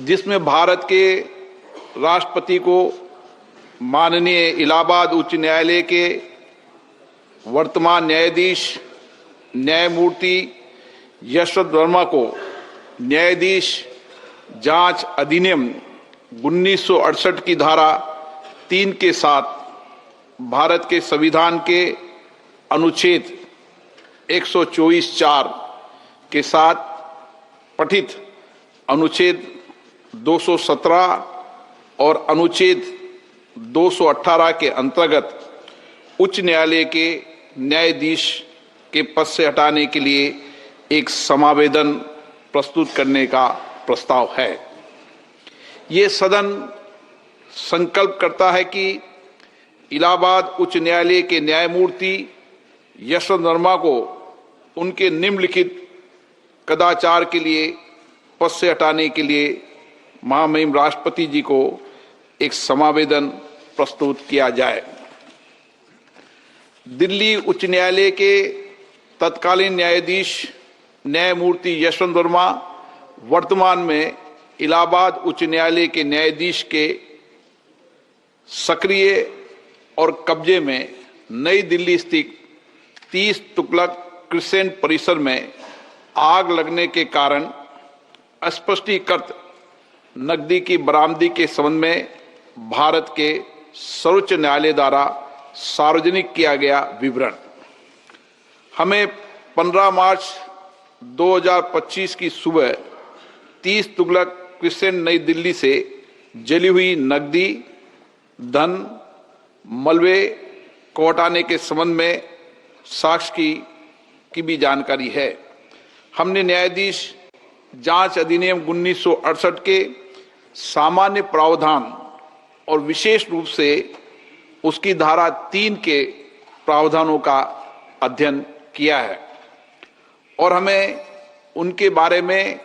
जिसमें भारत के राष्ट्रपति को माननीय इलाहाबाद उच्च न्यायालय के वर्तमान न्यायाधीश न्यायमूर्ति यशवंत वर्मा को न्यायाधीश जांच अधिनियम 1968 की धारा 3 के साथ भारत के संविधान के अनुच्छेद 124(4) के साथ पठित अनुच्छेद 217 और अनुच्छेद 218 के अंतर्गत उच्च न्यायालय के न्यायाधीश के पद से हटाने के लिए एक समावेदन प्रस्तुत करने का प्रस्ताव है। ये सदन संकल्प करता है कि इलाहाबाद उच्च न्यायालय के न्यायमूर्ति यशवंत वर्मा को उनके निम्नलिखित कदाचार के लिए पद से हटाने के लिए महामहिम राष्ट्रपति जी को एक समावेदन प्रस्तुत किया जाए। दिल्ली उच्च न्यायालय के तत्कालीन न्यायाधीश न्यायमूर्ति यशवंत वर्मा वर्तमान में इलाहाबाद उच्च न्यायालय के न्यायाधीश के सक्रिय और कब्जे में नई दिल्ली स्थित 30 तुगलक क्रिसेंट परिसर में आग लगने के कारण अस्पष्टीकृत नकदी की बरामदगी के संबंध में भारत के सर्वोच्च न्यायालय द्वारा सार्वजनिक किया गया विवरण हमें 15 मार्च 2025 की सुबह 30 तुगलक क्रिसेंट नई दिल्ली से जली हुई नकदी धन मलबे को हटाने के संबंध में साक्ष्य की भी जानकारी है। हमने न्यायाधीश जांच अधिनियम 1968 के सामान्य प्रावधान और विशेष रूप से उसकी धारा 3 के प्रावधानों का अध्ययन किया है और हमें उनके बारे में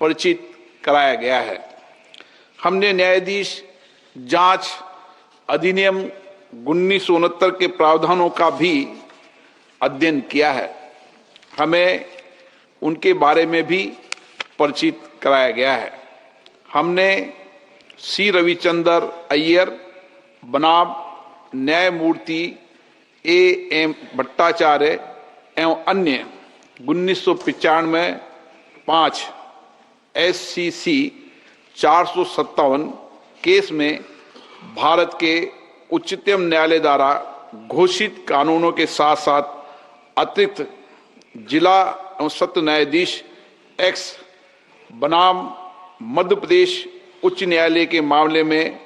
परिचित कराया गया है। हमने न्यायाधीश जांच अधिनियम 1969 के प्रावधानों का भी अध्ययन किया है। हमें उनके बारे में भी परिचित कराया गया है। हमने सी रविचंद्र अय्यर बनाम न्यायमूर्ति A.M. भट्टाचार्य एवं अन्य 1995 5 SCC 457 केस में भारत के उच्चतम न्यायालय द्वारा घोषित कानूनों के साथ साथ अतिरिक्त जिला एवं सत्र न्यायाधीश X बनाम मध्य प्रदेश उच्च न्यायालय के मामले में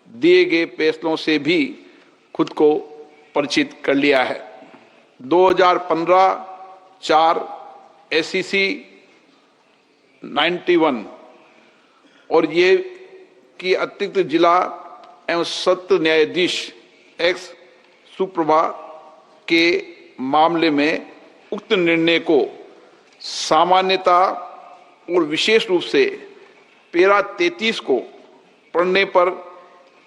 दिए गए फैसलों से भी खुद को परिचित कर लिया है। 2015 4 SCC 91 और ये की अतिरिक्त जिला एवं सत्र न्यायाधीश X सुप्रभा के मामले में उक्त निर्णय को सामान्यता और विशेष रूप से पैरा 33 को पढ़ने पर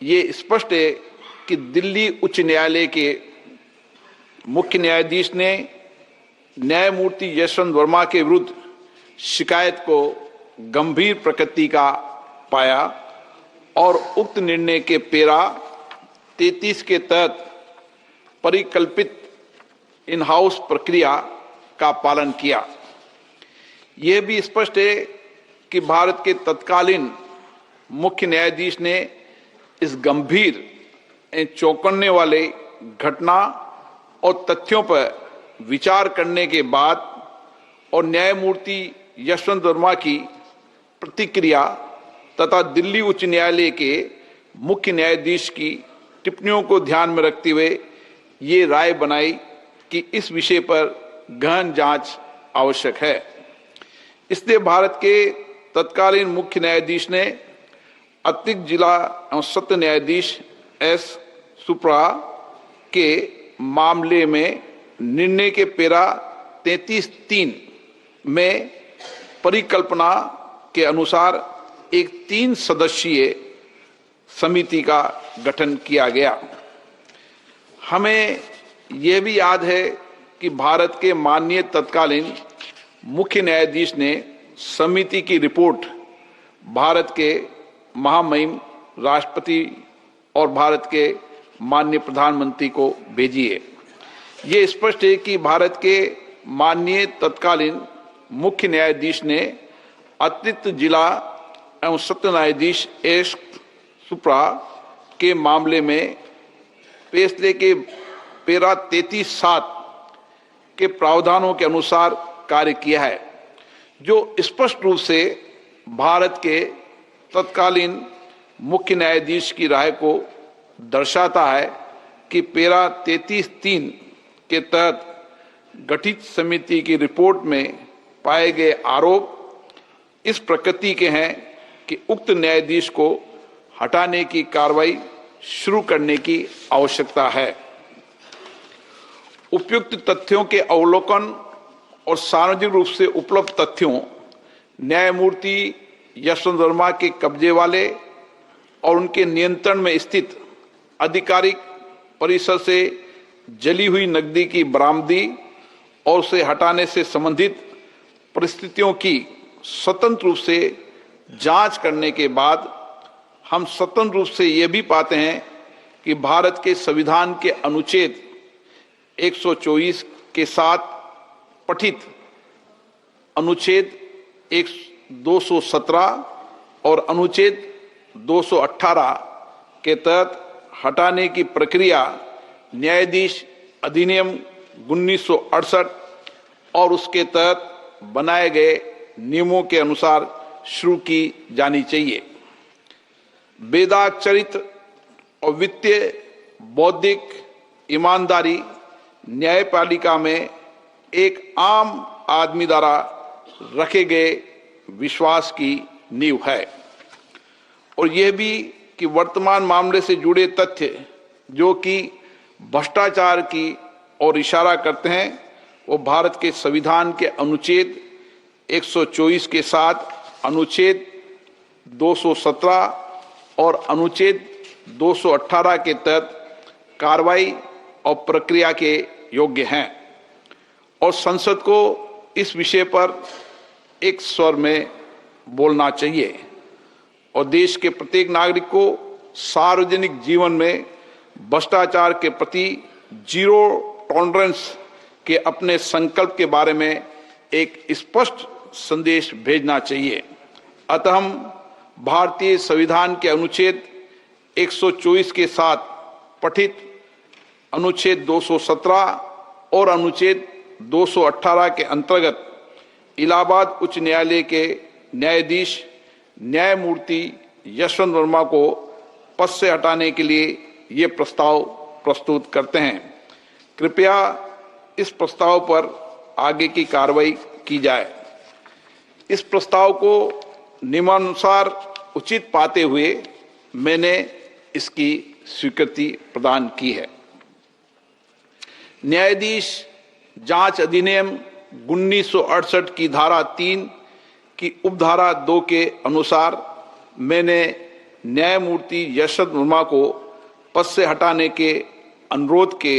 यह स्पष्ट है कि दिल्ली उच्च न्यायालय के मुख्य न्यायाधीश ने न्यायमूर्ति यशवंत वर्मा के विरुद्ध शिकायत को गंभीर प्रकृति का पाया और उक्त निर्णय के पैरा 33 के तहत परिकल्पित इन हाउस प्रक्रिया का पालन किया। यह भी स्पष्ट है कि भारत के तत्कालीन मुख्य न्यायाधीश ने इस गंभीर चौंकाने वाले घटना और तथ्यों पर विचार करने के बाद और न्यायमूर्ति यशवंत वर्मा की प्रतिक्रिया तथा दिल्ली उच्च न्यायालय के मुख्य न्यायाधीश की टिप्पणियों को ध्यान में रखते हुए ये राय बनाई कि इस विषय पर गहन जांच आवश्यक है। इसलिए भारत के तत्कालीन मुख्य न्यायाधीश ने अतिरिक्त जिला एवं सत्र न्यायाधीश S सुप्रा के मामले में निर्णय के पैरा 33(3) में परिकल्पना के अनुसार एक 3 सदस्यीय समिति का गठन किया गया। हमें यह भी याद है कि भारत के माननीय तत्कालीन मुख्य न्यायाधीश ने समिति की रिपोर्ट भारत के महामहिम राष्ट्रपति और भारत के माननीय प्रधानमंत्री को भेजिए। ये स्पष्ट है कि भारत के माननीय तत्कालीन मुख्य न्यायाधीश ने अतिरिक्त जिला एवं सत्र न्यायाधीश एस सुप्रा के मामले में फैसले के पैरा 33(7) के प्रावधानों के अनुसार कार्य किया है, जो स्पष्ट रूप से भारत के तत्कालीन मुख्य न्यायाधीश की राय को दर्शाता है कि पैरा 33(3) के तहत गठित समिति की रिपोर्ट में पाए गए आरोप इस प्रकृति के हैं कि उक्त न्यायाधीश को हटाने की कार्रवाई शुरू करने की आवश्यकता है। उपयुक्त तथ्यों के अवलोकन और सार्वजनिक रूप से उपलब्ध तथ्यों, न्यायमूर्ति यशवंत वर्मा के कब्जे वाले और उनके नियंत्रण में स्थित आधिकारिक परिसर से जली हुई नकदी की बरामदी और उसे हटाने से संबंधित परिस्थितियों की स्वतंत्र रूप से जांच करने के बाद हम स्वतंत्र रूप से यह भी पाते हैं कि भारत के संविधान के अनुच्छेद 124 के साथ पठित अनुच्छेद 217 और अनुच्छेद 218 के तहत हटाने की प्रक्रिया न्यायाधीश अधिनियम 1968 और उसके तहत बनाए गए नियमों के अनुसार शुरू की जानी चाहिए। बेदाग चरित्र और वित्तीय बौद्धिक ईमानदारी न्यायपालिका में एक आम आदमी द्वारा रखे गए विश्वास की नींव है, और यह भी कि वर्तमान मामले से जुड़े तथ्य जो कि भ्रष्टाचार की ओर इशारा करते हैं, वो भारत के संविधान के अनुच्छेद 124 के साथ अनुच्छेद 217 और अनुच्छेद 218 के तहत कार्रवाई और प्रक्रिया के योग्य हैं, और संसद को इस विषय पर एक स्वर में बोलना चाहिए और देश के प्रत्येक नागरिक को सार्वजनिक जीवन में भ्रष्टाचार के प्रति जीरो टॉलरेंस के अपने संकल्प के बारे में एक स्पष्ट संदेश भेजना चाहिए। अतः हम भारतीय संविधान के अनुच्छेद 124 के साथ पठित अनुच्छेद 217 और अनुच्छेद 218 के अंतर्गत इलाहाबाद उच्च न्यायालय के न्यायाधीश न्यायमूर्ति यशवंत वर्मा को पद से हटाने के लिए ये प्रस्ताव प्रस्तुत करते हैं। कृपया इस प्रस्ताव पर आगे की कार्रवाई की जाए। इस प्रस्ताव को नियमानुसार उचित पाते हुए मैंने इसकी स्वीकृति प्रदान की है। न्यायाधीश जांच अधिनियम 1968 की धारा 3 की उपधारा 2 के अनुसार मैंने न्यायमूर्ति यशवंत वर्मा को पद से हटाने के अनुरोध के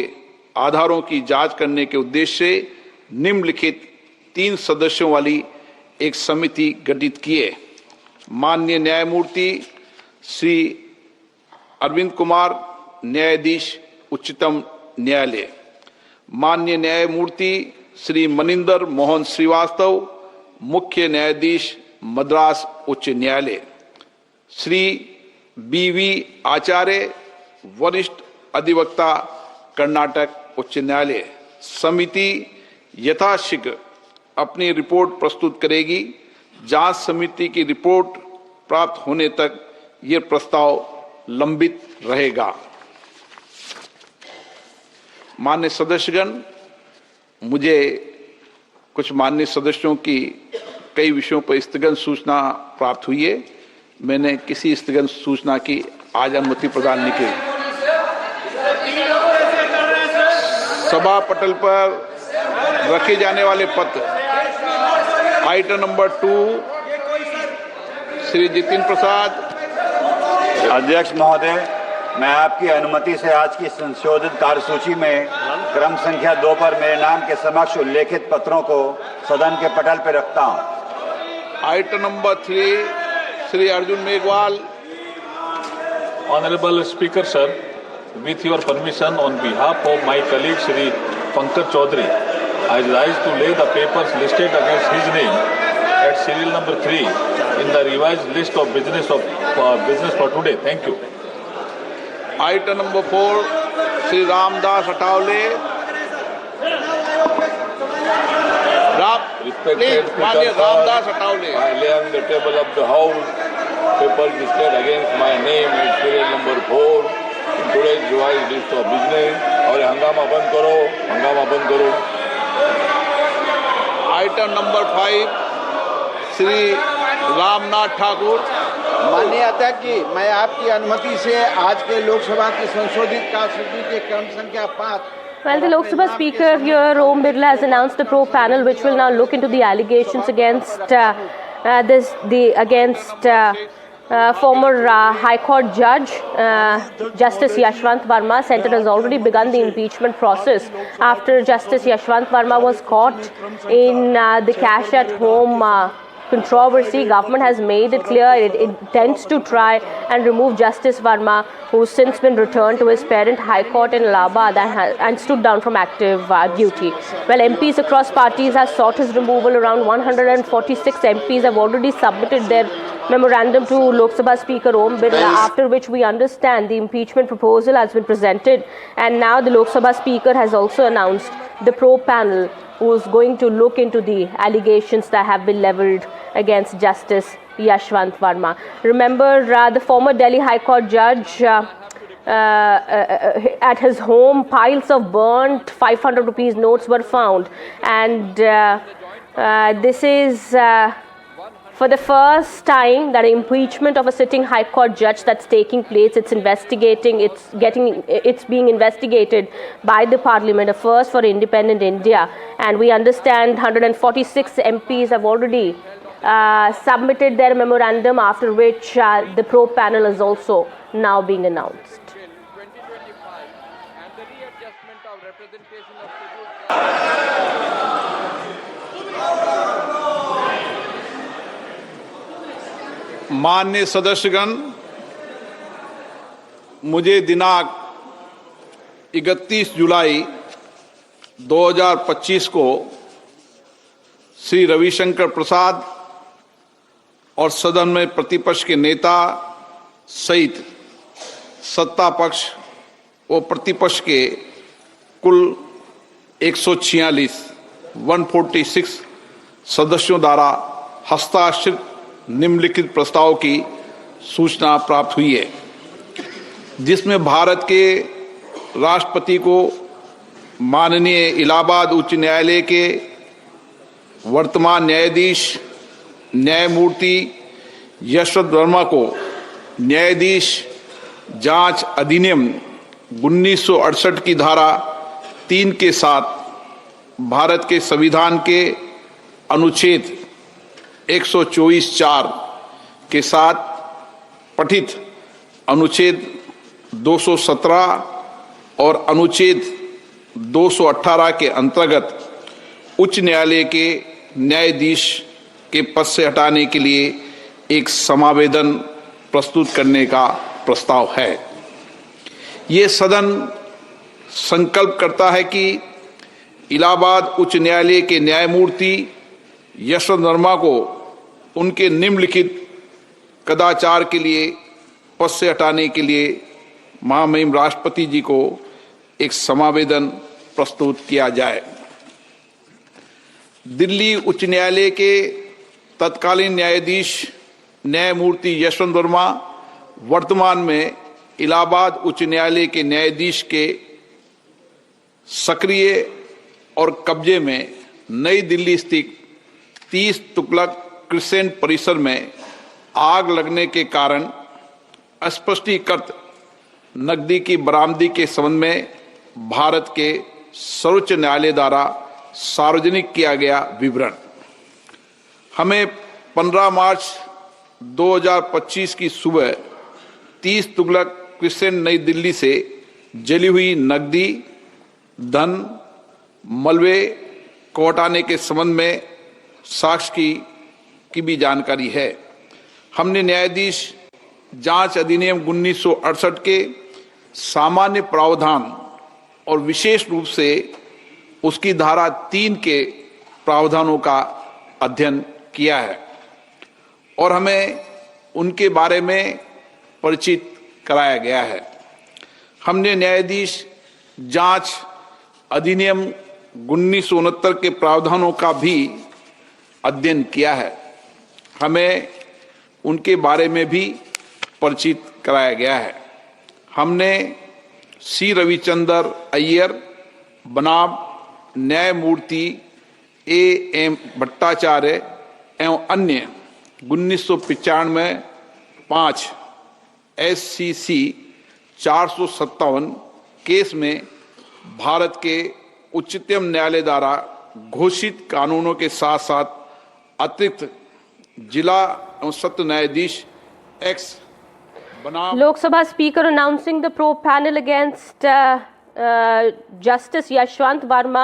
आधारों की जांच करने के उद्देश्य से निम्नलिखित 3 सदस्यों वाली एक समिति गठित किए। माननीय न्यायमूर्ति श्री अरविंद कुमार, न्यायाधीश उच्चतम न्यायालय, माननीय न्यायमूर्ति श्री मनिंदर मोहन श्रीवास्तव, मुख्य न्यायाधीश मद्रास उच्च न्यायालय, श्री BV आचार्य, वरिष्ठ अधिवक्ता, कर्नाटक उच्च न्यायालय। समिति यथाशीघ्र अपनी रिपोर्ट प्रस्तुत करेगी। जांच समिति की रिपोर्ट प्राप्त होने तक यह प्रस्ताव लंबित रहेगा। माननीय सदस्यगण, मुझे कुछ माननीय सदस्यों की कई विषयों पर स्थगन सूचना प्राप्त हुई है। मैंने किसी स्थगन सूचना की आज अनुमति प्रदान नहीं की। सभा पटल पर रखे जाने वाले पत्र आइटम नंबर 2 श्री जितिन प्रसाद। अध्यक्ष महोदय, मैं आपकी अनुमति से आज की संशोधित कार्यसूची में क्रम संख्या 2 पर मेरे नाम के समक्ष उल्लेखित पत्रों को सदन के पटल पर रखता हूं। Item number 3 Shri Arjun Meghwal. Honorable Speaker, sir, with your permission, on behalf of my colleague Shri Pankaj Chaudhary, I rise to lay the papers listed against his name at serial number 3 in the revised list of business for today. Thank you. Item number 4 Shri Ramdas Athawale. Respected माननीय Speaker, Ramdas Athawale. I lay on the table of the House papers listed against my name at serial number 4 in today's revised list of business. और हंगामा बंद करो, हंगामा बंद करो। Item number 5 Shri Ramnath Thakur. माननीय अध्यक्ष जी, मैं आपकी अनुमति से आज के लोकसभा की संशोधित कार्यसूची के क्रम संख्या 5। Well, the Lok Sabha Speaker here, Om Birla, has announced the probe panel, which will now look into the allegations against former High Court Judge Justice Yashwant Verma. Center has already begun the impeachment process after Justice Yashwant Verma was caught in the cash at home controversy. Government has made it clear it intends to try and remove Justice Verma, who's since been returned to his parent High Court in Allahabad and stood down from active duty. Well, MPs across parties have sought his removal. Around 146 MPs have already submitted their memorandum to Lok Sabha Speaker Om Birla, after which we understand the impeachment proposal has been presented, and now the Lok Sabha Speaker has also announced the probe panel who is going to look into the allegations that have been levelled against Justice Yashwant Verma. Remember, the former Delhi High Court judge, at his home, piles of burnt 500 rupees notes were found, and this is for the first time that impeachment of a sitting High Court judge that's taking place. It's being investigated by the Parliament, a first for independent India, and we understand 146 MPs have already submitted their memorandum, after which the probe panel is also now being announced. 2025 and the readjustment of representation of माननीय सदस्यगण, मुझे दिनांक 31 जुलाई 2025 को श्री रविशंकर प्रसाद और सदन में प्रतिपक्ष के नेता सहित सत्ता पक्ष व प्रतिपक्ष के कुल 146 सदस्यों द्वारा हस्ताक्षरित निम्नलिखित प्रस्ताव की सूचना प्राप्त हुई है, जिसमें भारत के राष्ट्रपति को माननीय इलाहाबाद उच्च न्यायालय के वर्तमान न्यायाधीश न्यायमूर्ति यशवंत वर्मा को न्यायाधीश जांच अधिनियम 1968 की धारा 3 के साथ भारत के संविधान के अनुच्छेद 124(4) के साथ पठित अनुच्छेद 217 और अनुच्छेद 218 के अंतर्गत उच्च न्यायालय के न्यायाधीश के पद से हटाने के लिए एक समावेदन प्रस्तुत करने का प्रस्ताव है। ये सदन संकल्प करता है कि इलाहाबाद उच्च न्यायालय के न्यायमूर्ति यशवंत वर्मा को उनके निम्नलिखित कदाचार के लिए पद से हटाने के लिए महामहिम राष्ट्रपति जी को एक समावेदन प्रस्तुत किया जाए। दिल्ली उच्च न्यायालय के तत्कालीन न्यायाधीश न्यायमूर्ति यशवंत वर्मा वर्तमान में इलाहाबाद उच्च न्यायालय के न्यायाधीश के सक्रिय और कब्जे में नई दिल्ली स्थित 30 तुगलक क्रिसेंट परिसर में आग लगने के कारण अस्पष्टीकृत नकदी की बरामदी के संबंध में भारत के सर्वोच्च न्यायालय द्वारा सार्वजनिक किया गया विवरण हमें 15 मार्च 2025 की सुबह 30 तुगलक क्रिसेंट नई दिल्ली से जली हुई नकदी धन मलबे को हटाने के संबंध में साक्ष्य की भी जानकारी है। हमने न्यायाधीश जांच अधिनियम 1968 के सामान्य प्रावधान और विशेष रूप से उसकी धारा 3 के प्रावधानों का अध्ययन किया है और हमें उनके बारे में परिचित कराया गया है। हमने न्यायाधीश जांच अधिनियम 1969 के प्रावधानों का भी अध्ययन किया है। हमें उनके बारे में भी परिचित कराया गया है। हमने सी रविचंद्र अय्यर बनाम न्यायमूर्ति A.M. भट्टाचार्य एवं अन्य 1995 5 SCC 457 केस में भारत के उच्चतम न्यायालय द्वारा घोषित कानूनों के साथ साथ अतिरिक्त जिला एवं सत्र न्यायाधीश एक्स बनाम Lok Sabha Speaker announcing the probe panel against Justice Yashwant Verma.